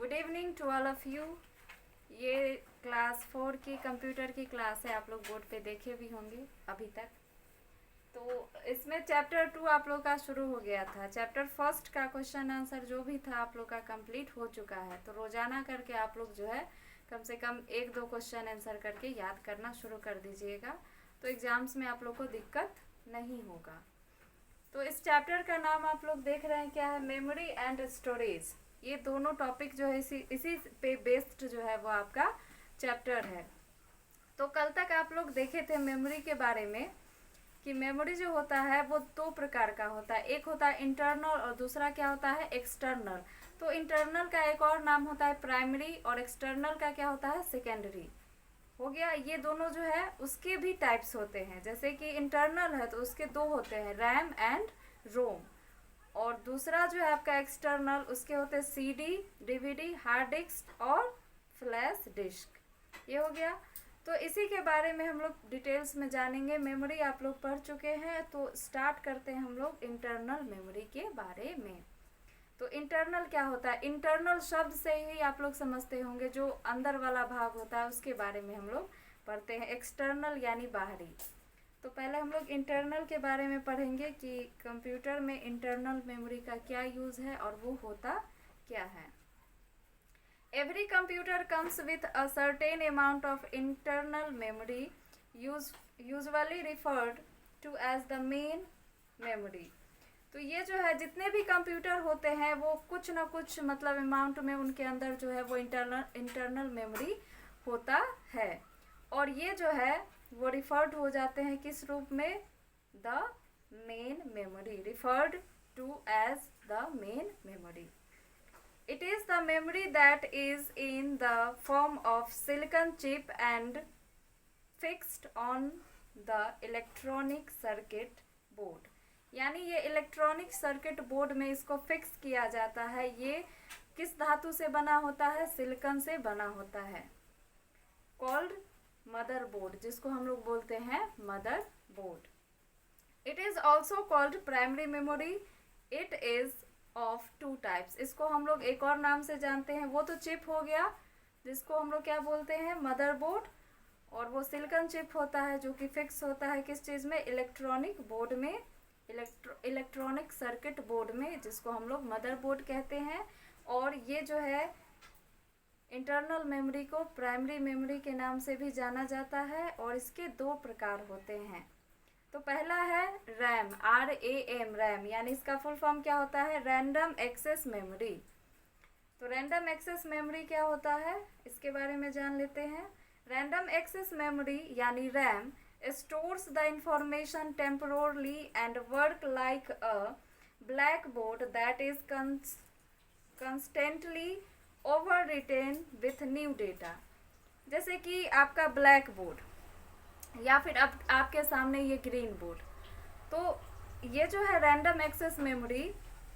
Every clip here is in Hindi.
Good evening to all of you. ये क्लास 4 की कंप्यूटर की क्लास है, आप लोग बोर्ड पे देखे भी होंगे अभी तक। तो इसमें चैप्टर 2 आप लोग का शुरू हो गया था। चैप्टर फर्स्ट का क्वेश्चन आंसर जो भी था आप लोग का कंप्लीट हो चुका है। तो रोजाना करके आप लोग जो है कम से कम 1-2 क्वेश्चन आंसर करके याद करना शुरू कर दीजिएगा, तो एग्जाम्स में आप लोग को दिक्कत नहीं होगा। तो इस चैप्टर का नाम आप लोग देख रहे हैं क्या है, मेमोरी एंड स्टोरेज। ये दोनों टॉपिक जो है इसी पे बेस्ड जो है वो आपका चैप्टर है। तो कल तक आप लोग देखे थे मेमोरी के बारे में कि मेमोरी जो होता है वो 2 प्रकार का होता है। एक होता है इंटरनल और दूसरा क्या होता है, एक्सटर्नल। तो इंटरनल का एक और नाम होता है प्राइमरी और एक्सटर्नल का क्या होता है, सेकेंडरी। हो गया। ये दोनों जो है उसके भी टाइप्स होते हैं। जैसे कि इंटरनल है तो उसके 2 होते हैं, रैम एंड रोम। और दूसरा जो है आपका एक्सटर्नल, उसके होते हैं सीडी, डीवीडी, हार्ड डिस्क और फ्लैश डिस्क। ये हो गया। तो इसी के बारे में हम लोग डिटेल्स में जानेंगे। मेमोरी आप लोग पढ़ चुके हैं, तो स्टार्ट करते हैं हम लोग इंटरनल मेमोरी के बारे में। तो इंटरनल क्या होता है, इंटरनल शब्द से ही आप लोग समझते होंगे, जो अंदर वाला भाग होता है उसके बारे में हम लोग पढ़ते हैं। एक्सटर्नल यानी बाहरी। तो पहले हम लोग इंटरनल के बारे में पढ़ेंगे कि कंप्यूटर में इंटरनल मेमोरी का क्या यूज़ है और वो होता क्या है। Every computer comes with a certain amount of internal memory usually referred to as the main memory. तो ये जो है जितने भी कंप्यूटर होते हैं वो कुछ ना कुछ मतलब अमाउंट में उनके अंदर जो है वो इंटरनल मेमोरी होता है। और ये जो है वो रिफर्ड हो जाते हैं किस रूप में, the main memory, referred to as the main memory. It is the memory that is in the form of silicon chip and fixed on the electronic circuit board. यानी ये इलेक्ट्रॉनिक सर्किट बोर्ड में इसको फिक्स किया जाता है। ये किस धातु से बना होता है, सिलिकॉन से बना होता है। कॉल्ड मदर बोर्ड, जिसको हम लोग बोलते हैं mother board. It is also called primary memory. It is of 2 types. इसको हम लोग एक और नाम से जानते हैं, वो तो चिप हो गया जिसको हम लोग क्या बोलते हैं, मदर बोर्ड। और वो सिलिकॉन चिप होता है जो कि फिक्स होता है किस चीज़ में, इलेक्ट्रॉनिक बोर्ड में, इलेक्ट्रॉनिक सर्किट बोर्ड में, जिसको हम लोग मदर बोर्ड कहते हैं। और ये जो है इंटरनल मेमोरी को प्राइमरी मेमोरी के नाम से भी जाना जाता है। और इसके 2 प्रकार होते हैं। तो पहला है रैम, RAM, रैम, यानी इसका फुल फॉर्म क्या होता है, रैंडम एक्सेस मेमोरी। तो रैंडम एक्सेस मेमोरी क्या होता है, इसके बारे में जान लेते हैं। रैंडम एक्सेस मेमोरी यानी RAM stores the information temporarily and work like a blackboard that is constantly overwritten with new data। जैसे कि आपका ब्लैक बोर्ड या फिर अब आपके सामने ये ग्रीन बोर्ड। तो ये जो है रैंडम एक्सेस मेमोरी,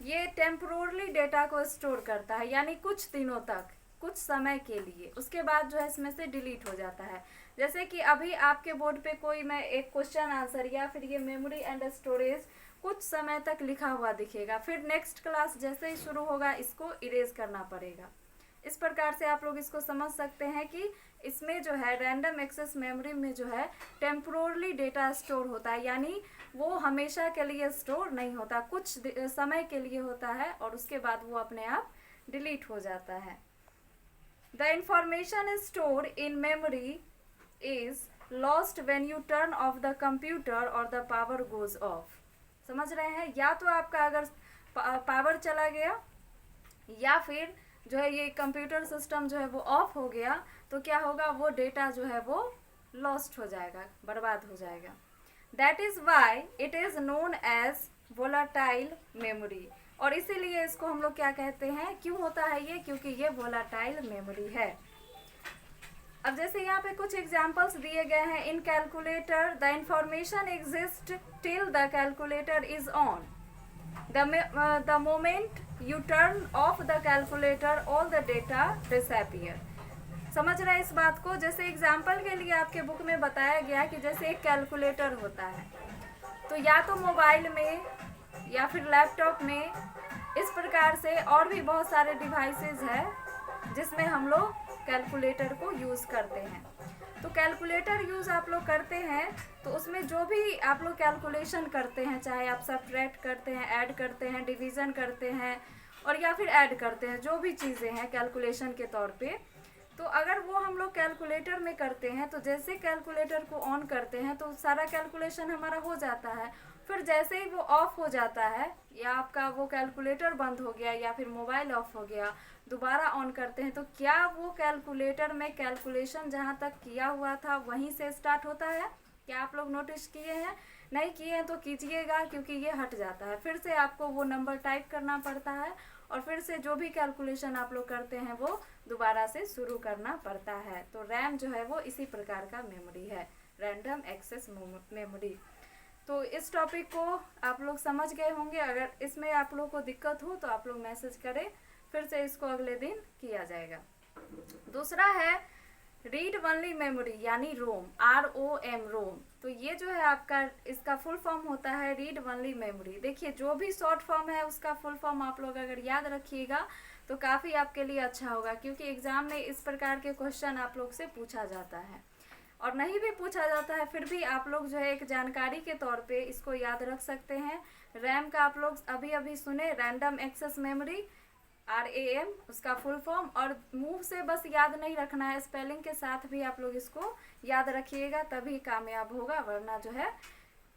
ये टेम्पोरली डेटा को स्टोर करता है, यानी कुछ दिनों तक, कुछ समय के लिए। उसके बाद जो है इसमें से डिलीट हो जाता है। जैसे कि अभी आपके बोर्ड पे कोई मैं एक क्वेश्चन आंसर या फिर ये मेमोरी एंड स्टोरेज कुछ समय तक लिखा हुआ दिखेगा, फिर नेक्स्ट क्लास जैसे ही शुरू होगा इसको इरेज करना पड़ेगा। इस प्रकार से आप लोग इसको समझ सकते हैं कि इसमें जो है रैंडम एक्सेस मेमोरी में जो है टेम्पोरली डेटा स्टोर होता है, यानी वो हमेशा के लिए स्टोर नहीं होता, कुछ समय के लिए होता है और उसके बाद वो अपने आप डिलीट हो जाता है। The information stored in memory is lost when you turn off the computer or the power goes off। समझ रहे हैं, या तो आपका अगर पावर चला गया या फिर जो है ये कंप्यूटर सिस्टम जो है वो ऑफ हो गया, तो क्या होगा, वो डेटा जो है वो लॉस्ट हो जाएगा, बर्बाद हो जाएगा। That is why it is known as volatile memory. और इसीलिए इसको हम लोग क्या कहते हैं, क्यों होता है ये, क्योंकि ये वोलाटाइल मेमोरी है। अब जैसे यहाँ पे कुछ एग्जांपल्स दिए गए हैं। In calculator the information exist till the calculator is on. The moment you turn off the calculator all the data disappear. समझ रहे हैं इस बात को। जैसे एग्जाम्पल के लिए आपके बुक में बताया गया कि जैसे एक कैलकुलेटर होता है, तो या तो मोबाइल में या फिर लैपटॉप में, इस प्रकार से और भी बहुत सारे डिवाइसेस हैं जिसमें हम लोग कैलकुलेटर को यूज़ करते हैं। तो कैलकुलेटर यूज़ आप लोग करते हैं तो उसमें जो भी आप लोग कैलकुलेशन करते हैं, चाहे आप सब्ट्रैक्ट करते हैं, ऐड करते हैं, डिवीज़न करते हैं और या फिर ऐड करते हैं, जो भी चीज़ें हैं कैलकुलेशन के तौर पे, तो अगर वो हम लोग कैलकुलेटर में करते हैं तो जैसे कैलकुलेटर को ऑन करते हैं तो सारा कैलकुलेशन हमारा हो जाता है। फिर जैसे ही वो ऑफ हो जाता है या आपका वो कैलकुलेटर बंद हो गया या फिर मोबाइल ऑफ हो गया, दोबारा ऑन करते हैं तो क्या वो कैलकुलेटर में कैलकुलेशन जहाँ तक किया हुआ था वहीं से स्टार्ट होता है? क्या आप लोग नोटिस किए हैं? नहीं किए हैं तो कीजिएगा, क्योंकि ये हट जाता है। फिर से आपको वो नंबर टाइप करना पड़ता है और फिर से जो भी कैलकुलेशन आप लोग करते हैं वो दोबारा से शुरू करना पड़ता है। तो रैम जो है वो इसी प्रकार का मेमोरी है, रैंडम एक्सेस मेमोरी। तो इस टॉपिक को आप लोग समझ गए होंगे। अगर इसमें आप लोग को दिक्कत हो तो आप लोग मैसेज करें, फिर से इसको अगले दिन किया जाएगा। दूसरा है रीड ओनली मेमोरी यानी रोम, ROM, रोम। तो ये जो है आपका, इसका फुल फॉर्म होता है रीड ओनली मेमोरी। देखिए जो भी शॉर्ट फॉर्म है उसका फुल फॉर्म आप लोग अगर याद रखिएगा तो काफ़ी आपके लिए अच्छा होगा, क्योंकि एग्ज़ाम में इस प्रकार के क्वेश्चन आप लोग से पूछा जाता है। और नहीं भी पूछा जाता है फिर भी आप लोग जो है एक जानकारी के तौर पे इसको याद रख सकते हैं। रैम का आप लोग अभी अभी सुने, रैंडम एक्सेस मेमोरी, RAM, उसका फुल फॉर्म। और मुंह से बस याद नहीं रखना है, स्पेलिंग के साथ भी आप लोग इसको याद रखिएगा, तभी कामयाब होगा, वरना जो है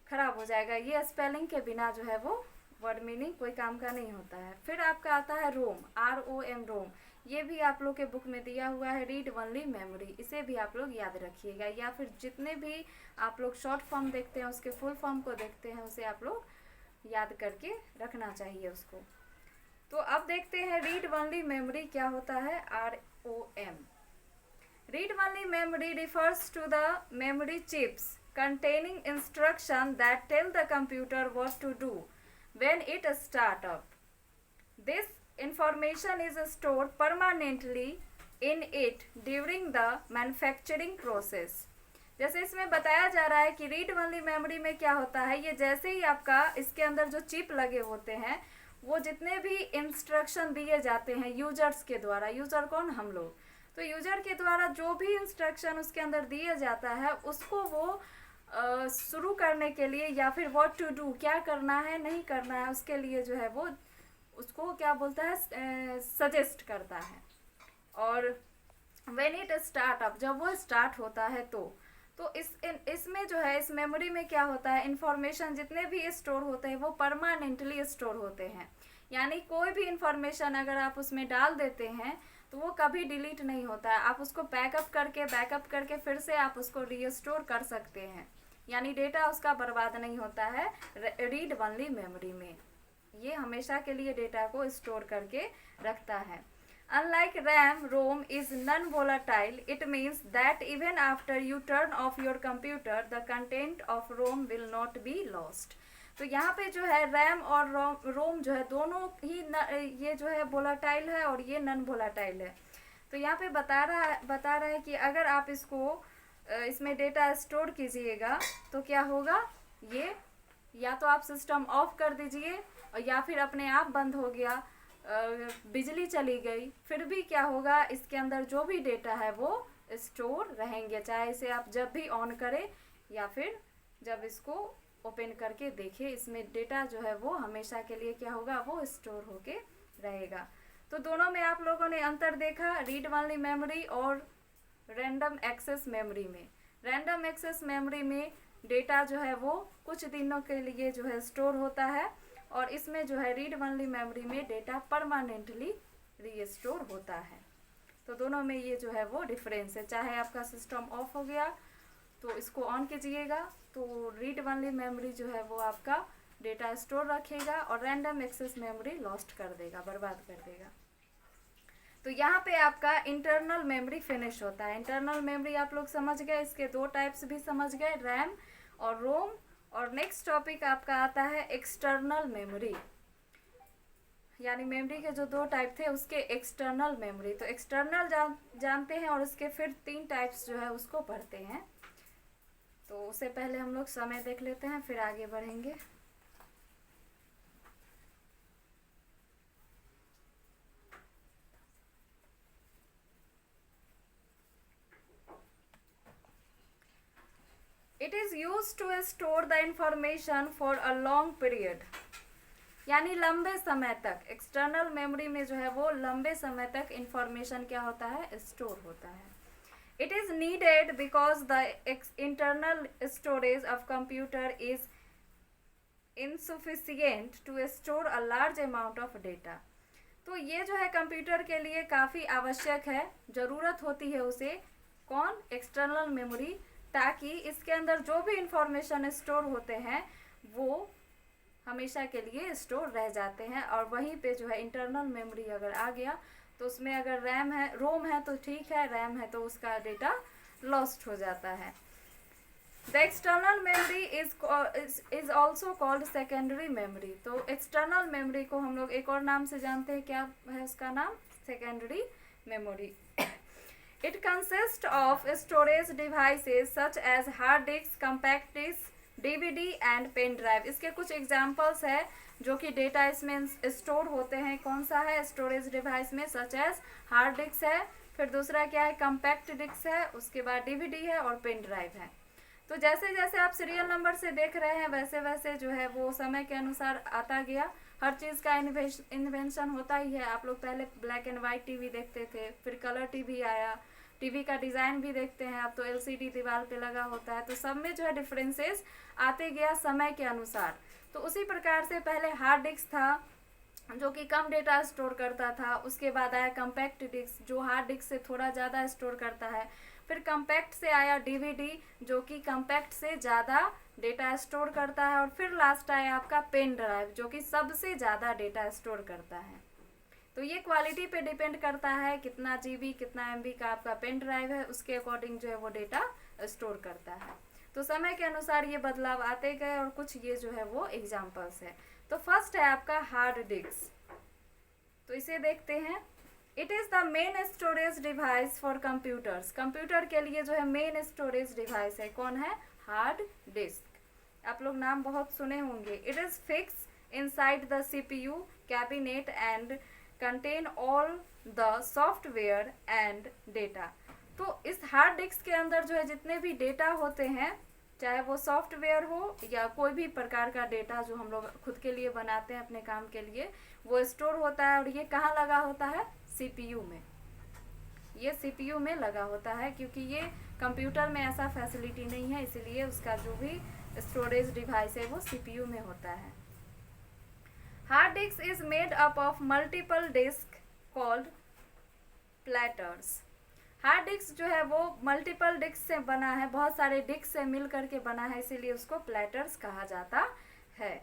खराब हो जाएगा। ये स्पेलिंग के बिना जो है वो वर्ड मीनिंग कोई काम का नहीं होता है। फिर आपका आता है रोम, ROM, रोम। ये भी आप लोग के बुक में दिया हुआ है, रीड ओनली मेमोरी। इसे भी आप लोग याद रखिएगा, या फिर जितने भी आप लोग शॉर्ट फॉर्म देखते हैं उसके फुल फॉर्म को देखते हैं, उसे आप लोग याद करके रखना चाहिए उसको। तो अब देखते हैं रीड ओनली मेमोरी क्या होता है, ROM। Read only memory refers to the memory chips containing instruction that tell the computer what to do when it start up. This information is stored permanently in it during the manufacturing process. जैसे इसमें बताया जा रहा है कि रीड ओनली मेमोरी में क्या होता है, ये जैसे ही आपका इसके अंदर जो चिप लगे होते हैं वो जितने भी इंस्ट्रक्शन दिए जाते हैं यूजर्स के द्वारा, यूजर कौन, हम लोग, तो यूजर के द्वारा जो भी इंस्ट्रक्शन उसके अंदर दिया जाता है उसको वो शुरू करने के लिए या फिर व्हाट टू डू, क्या करना है नहीं करना है, उसके लिए जो है वो उसको क्या बोलता है, सजेस्ट करता है। और व्हेन इट स्टार्ट अप, जब वो स्टार्ट होता है तो इसमें जो है इस मेमोरी में क्या होता है, इंफॉर्मेशन जितने भी स्टोर होते हैं वो परमानेंटली स्टोर होते हैं। यानी कोई भी इंफॉर्मेशन अगर आप उसमें डाल देते हैं तो वो कभी डिलीट नहीं होता है। आप उसको बैकअप करके फिर से आप उसको रीस्टोर कर सकते हैं, यानी डेटा उसका बर्बाद नहीं होता है रीड ओनली मेमोरी में। ये हमेशा के लिए डेटा को स्टोर करके रखता है। Unlike RAM, ROM is non-volatile. It means that even after you turn off your computer, the content of ROM will not be lost. तो यहाँ पे जो है रैम और रोम जो है दोनों ही ये जो है वोलाटाइल है और ये नॉन वोलाटाइल है। तो यहाँ पे बता रहा है कि अगर आप इसमें डेटा स्टोर कीजिएगा तो क्या होगा, ये या तो आप सिस्टम ऑफ कर दीजिए और या फिर अपने आप बंद हो गया, बिजली चली गई, फिर भी क्या होगा, इसके अंदर जो भी डेटा है वो स्टोर रहेंगे, चाहे इसे आप जब भी ऑन करें या फिर जब इसको ओपन करके देखें, इसमें डेटा जो है वो हमेशा के लिए क्या होगा, वो स्टोर होके रहेगा। तो दोनों में आप लोगों ने अंतर देखा, रीड ओनली मेमोरी और रैंडम एक्सेस मेमोरी में। रैंडम एक्सेस मेमोरी में डेटा जो है वो कुछ दिनों के लिए जो है स्टोर होता है और इसमें जो है रीड ओनली मेमोरी में डेटा परमानेंटली रीस्टोर होता है। तो दोनों में ये जो है वो डिफरेंस है। चाहे आपका सिस्टम ऑफ हो गया तो इसको ऑन कीजिएगा तो रीड ओनली मेमोरी जो है वो आपका डेटा स्टोर रखेगा और रैंडम एक्सेस मेमोरी लॉस्ट कर देगा, बर्बाद कर देगा। तो यहाँ पे आपका इंटरनल मेमोरी फिनिश होता है। इंटरनल मेमोरी आप लोग समझ गए, इसके दो टाइप्स भी समझ गए, रैम और रोम। और नेक्स्ट टॉपिक आपका आता है एक्सटर्नल मेमोरी, यानी मेमोरी के जो दो टाइप थे उसके एक्सटर्नल मेमोरी। तो एक्सटर्नल जानते हैं और उसके फिर 3 टाइप्स जो है उसको पढ़ते हैं। तो उससे पहले हम लोग समय देख लेते हैं, फिर आगे बढ़ेंगे। It is use to store the information for a long period, यानी लंबे समय तक। एक्सटर्नल मेमोरी में जो है वो लंबे समय तक इंफॉर्मेशन क्या होता है, स्टोर होता है। It is needed because the internal storage of computer is insufficient to store a large amount of data। तो ये जो है कंप्यूटर के लिए काफ़ी आवश्यक है, ज़रूरत होती है उसे, कौन, एक्सटर्नल मेमोरी, ताकि इसके अंदर जो भी इंफॉर्मेशन स्टोर होते हैं वो हमेशा के लिए स्टोर रह जाते हैं। और वहीं पे जो है इंटरनल मेमोरी अगर आ गया तो उसमें अगर रैम है, रोम है तो ठीक है, रैम है तो उसका डेटा लॉस्ट हो जाता है। The external memory is also called secondary memory. तो एक्सटर्नल मेमोरी को हम लोग एक और नाम से जानते हैं, क्या है उसका नाम, secondary memory. It consist of storage devices such as hard disk, compact disk, DVD and pen drive. इसके कुछ एग्जाम्पल्स है जो कि डेटा इसमें स्टोर होते हैं। कौन सा है स्टोरेज डिवाइस में, सच एज हार्ड डिस्क है, फिर दूसरा क्या है, कम्पैक्ट डिस्क है, उसके बाद डीवीडी है और पेन ड्राइव है। तो जैसे जैसे आप सीरियल नंबर से देख रहे हैं वैसे वैसे जो है वो समय के अनुसार आता गया। हर चीज़ का इन्वेंशन होता ही है। आप लोग पहले ब्लैक एंड वाइट टीवी देखते थे, फिर कलर टीवी आया, टीवी का डिज़ाइन भी देखते हैं, अब तो एलसीडी दीवार पे लगा होता है। तो सब में जो है डिफरेंसेस आते गया समय के अनुसार। तो उसी प्रकार से पहले हार्ड डिस्क था जो कि कम डेटा स्टोर करता था, उसके बाद आया कम्पैक्ट डिस्क जो हार्ड डिस्क से थोड़ा ज़्यादा स्टोर करता है, फिर कम्पैक्ट से आया डीवीडी जो कि कम्पैक्ट से ज़्यादा डेटा स्टोर करता है, और फिर लास्ट आया आपका पेन ड्राइव जो कि सबसे ज़्यादा डेटा स्टोर करता है। तो ये क्वालिटी पे डिपेंड करता है कितना जीबी कितना एमबी का आपका पेन ड्राइव है, उसके अकॉर्डिंग जो है वो डेटा स्टोर करता है। तो समय के अनुसार ये बदलाव आते गए और कुछ ये जो है वो एग्जाम्पल्स है। तो फर्स्ट है आपका हार्ड डिस्क, तो इसे देखते हैं। It is the main storage device for computers. Computer के लिए जो है मेन स्टोरेज डिवाइस है, कौन है, हार्ड डिस्क। आप लोग नाम बहुत सुने होंगे। It is fix inside the CPU cabinet and contain all the software and data. तो इस हार्ड डिस्क के अंदर जो है जितने भी डेटा होते हैं, चाहे वो सॉफ्टवेयर हो या कोई भी प्रकार का डेटा जो हम लोग खुद के लिए बनाते हैं अपने काम के लिए, वो स्टोर होता है। और ये कहाँ लगा होता है, सीपीयू में। ये सीपीयू में लगा होता है क्योंकि ये कंप्यूटर में ऐसा फैसिलिटी नहीं है, इसीलिए उसका जो भी स्टोरेज डिवाइस है वो सीपीयू में होता है। Hard disk is made up of multiple disc called platters. Hard disk जो है वो मल्टीपल डिस्क से बना है, बहुत सारे डिस्क से मिल करके बना है, इसीलिए उसको प्लेटर्स कहा जाता है।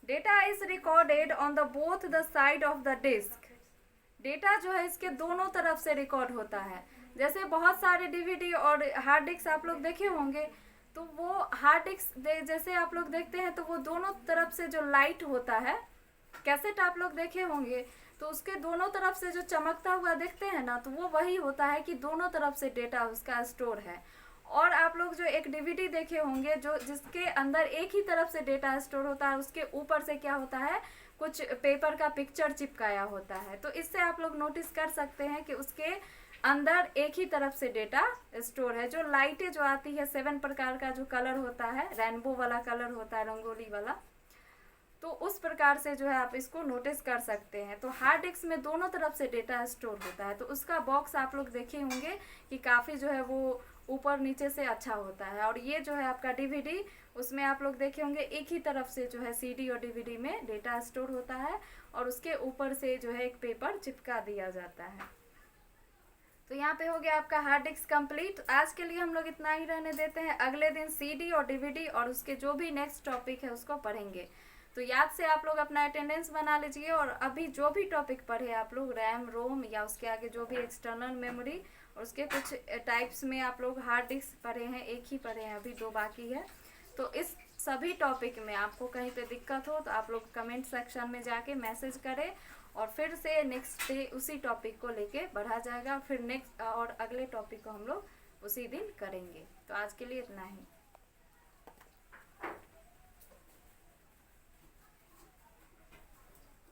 Data is recorded on the both the side of the disk. Data जो है इसके दोनों तरफ से रिकॉर्ड होता है। जैसे बहुत सारे डीवीडी और हार्ड डिस्क आप लोग देखे होंगे, तो वो हार्ड डिस्क जैसे आप लोग देखते हैं तो वो दोनों तरफ से जो लाइट होता है, कैसेट आप लोग देखे होंगे तो उसके दोनों तरफ से जो चमकता हुआ देखते हैं ना, तो वो वही होता है कि दोनों तरफ से डेटा उसका स्टोर है। और आप लोग जो एक डीवीडी देखे होंगे जो जिसके अंदर एक ही तरफ से डेटा स्टोर होता है, उसके ऊपर से क्या होता है, कुछ पेपर का पिक्चर चिपकाया होता है। तो इससे आप लोग नोटिस कर सकते हैं कि उसके अंदर एक ही तरफ से डेटा स्टोर है। जो लाइटें जो आती है 7 प्रकार का जो कलर होता है, रेनबो वाला कलर होता है, रंगोली वाला, तो उस प्रकार से जो है आप इसको नोटिस कर सकते हैं। तो हार्ड डिस्क में दोनों तरफ से डेटा स्टोर होता है। तो उसका बॉक्स आप लोग देखे होंगे कि काफ़ी जो है वो ऊपर नीचे से अच्छा होता है। और ये जो है आपका डीवीडी, उसमें आप लोग देखे होंगे एक ही तरफ से जो है सीडी और डीवीडी में डेटा स्टोर होता है और उसके ऊपर से जो है एक पेपर चिपका दिया जाता है। तो यहाँ पे हो गया आपका हार्ड डिस्क कंप्लीट। आज के लिए हम लोग इतना ही रहने देते हैं। अगले दिन सीडी और डीवीडी और उसके जो भी नेक्स्ट टॉपिक है उसको पढ़ेंगे। तो याद से आप लोग अपना अटेंडेंस बना लीजिए। और अभी जो भी टॉपिक पढ़े आप लोग, रैम, रोम या उसके आगे जो भी एक्सटर्नल मेमोरी और उसके कुछ टाइप्स में आप लोग हार्ड डिस्क पढ़े हैं, एक ही पढ़े हैं, अभी 2 बाकी है। तो इस सभी टॉपिक में आपको कहीं पे दिक्कत हो तो आप लोग कमेंट सेक्शन में जाके मैसेज करें और फिर से नेक्स्ट डे उसी टॉपिक को लेके बढ़ा जाएगा। फिर नेक्स्ट और अगले टॉपिक को हम लोग उसी दिन करेंगे। तो आज के लिए इतना ही।